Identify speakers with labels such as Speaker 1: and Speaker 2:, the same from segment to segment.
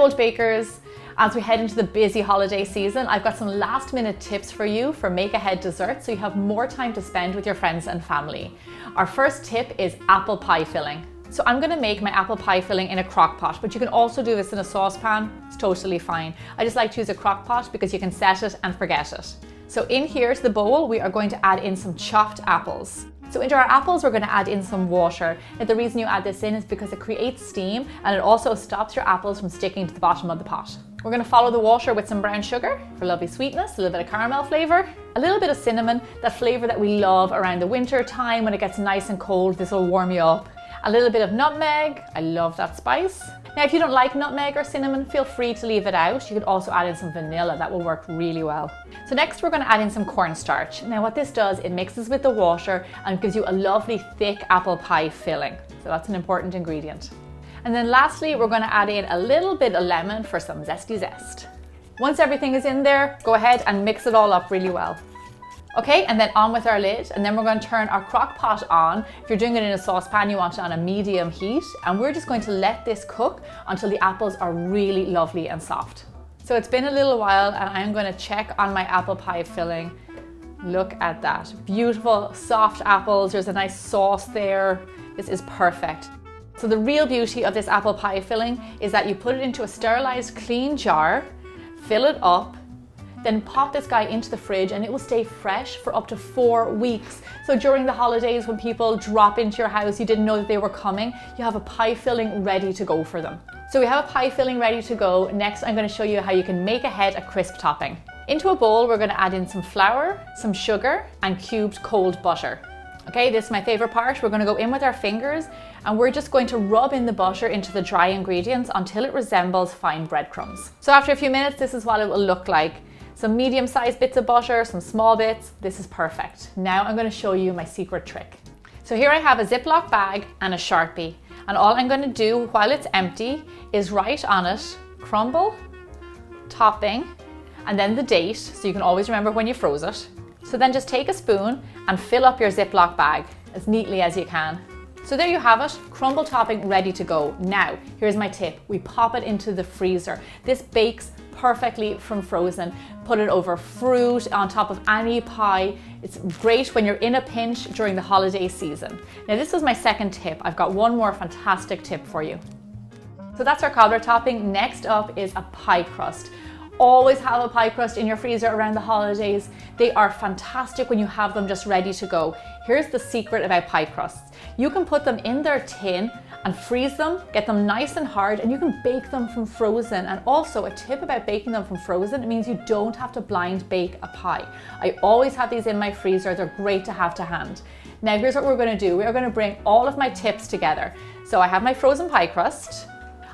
Speaker 1: bold bakers, as we head into the busy holiday season, I've got some last minute tips for you for make ahead desserts so you have more time to spend with your friends and family. Our first tip is apple pie filling. So I'm gonna make my apple pie filling in a crock pot, but you can also do this in a saucepan. It's totally fine. I just like to use a crock pot because you can set it and forget it. So in here to the bowl, we are going to add in some chopped apples. So into our apples, we're going to add in some water. And the reason you add this in is because it creates steam and it also stops your apples from sticking to the bottom of the pot. We're going to follow the water with some brown sugar for lovely sweetness, a little bit of caramel flavor, a little bit of cinnamon, that flavor that we love around the winter time when it gets nice and cold. This will warm you up. A little bit of nutmeg. I love that spice. Now, if you don't like nutmeg or cinnamon, feel free to leave it out. You could also add in some vanilla. That will work really well. So next we're going to add in some cornstarch. Now what this does, it mixes with the water and gives you a lovely thick apple pie filling. So that's an important ingredient. And then lastly, we're going to add in a little bit of lemon for some zesty zest. Once everything is in there, go ahead and mix it all up really well. Okay, and then on with our lid, and then we're going to turn our crock pot on. If you're doing it in a saucepan, you want it on a medium heat, and we're just going to let this cook until the apples are really lovely and soft. So it's been a little while, and I'm going to check on my apple pie filling. Look at that. Beautiful, soft apples. There's a nice sauce there. This is perfect. So the real beauty of this apple pie filling is that you put it into a sterilized, clean jar, fill it up, then pop this guy into the fridge and it will stay fresh for up to 4 weeks. So during the holidays when people drop into your house, you didn't know that they were coming, you have a pie filling ready to go for them. So we have a pie filling ready to go. Next, I'm going to show you how you can make ahead a crisp topping. Into a bowl, we're going to add in some flour, some sugar, and cubed cold butter. Okay, this is my favorite part. We're going to go in with our fingers and we're just going to rub in the butter into the dry ingredients until it resembles fine breadcrumbs. So after a few minutes, this is what it will look like. Some medium-sized bits of butter, some small bits. This is perfect. Now I'm going to show you my secret trick. So here I have a Ziploc bag and a Sharpie. And all I'm going to do while it's empty is write on it, crumble, topping, and then the date, so you can always remember when you froze it. So then just take a spoon and fill up your Ziploc bag as neatly as you can. So there you have it, crumble topping ready to go. Now, here's my tip. We pop it into the freezer. This bakes perfectly from frozen. Put it over fruit, on top of any pie. It's great when you're in a pinch during the holiday season. Now this was my second tip. I've got one more fantastic tip for you. So that's our cobbler topping. Next up is a pie crust. Always have a pie crust in your freezer around the holidays. They are fantastic when you have them just ready to go. Here's the secret about pie crusts. You can put them in their tin and freeze them, get them nice and hard, and you can bake them from frozen. And also a tip about baking them from frozen, it means you don't have to blind bake a pie. I always have these in my freezer. They're great to have to hand. Now here's what we're going to do. We are going to bring all of my tips together. So I have my frozen pie crust.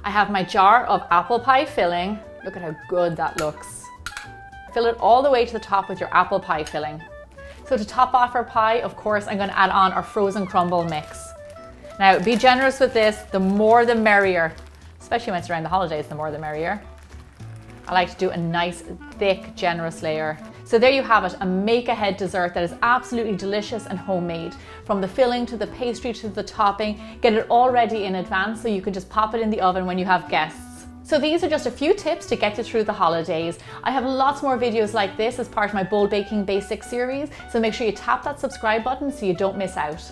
Speaker 1: I have my jar of apple pie filling. Look at how good that looks. Fill it all the way to the top with your apple pie filling. So to top off our pie, of course, I'm going to add on our frozen crumble mix. Now, be generous with this. The more the merrier, especially when it's around the holidays, the more the merrier. I like to do a nice, thick, generous layer. So there you have it, a make-ahead dessert that is absolutely delicious and homemade. From the filling to the pastry to the topping, get it all ready in advance so you can just pop it in the oven when you have guests. So these are just a few tips to get you through the holidays. I have lots more videos like this as part of my Bold Baking Basics series, so make sure you tap that subscribe button so you don't miss out.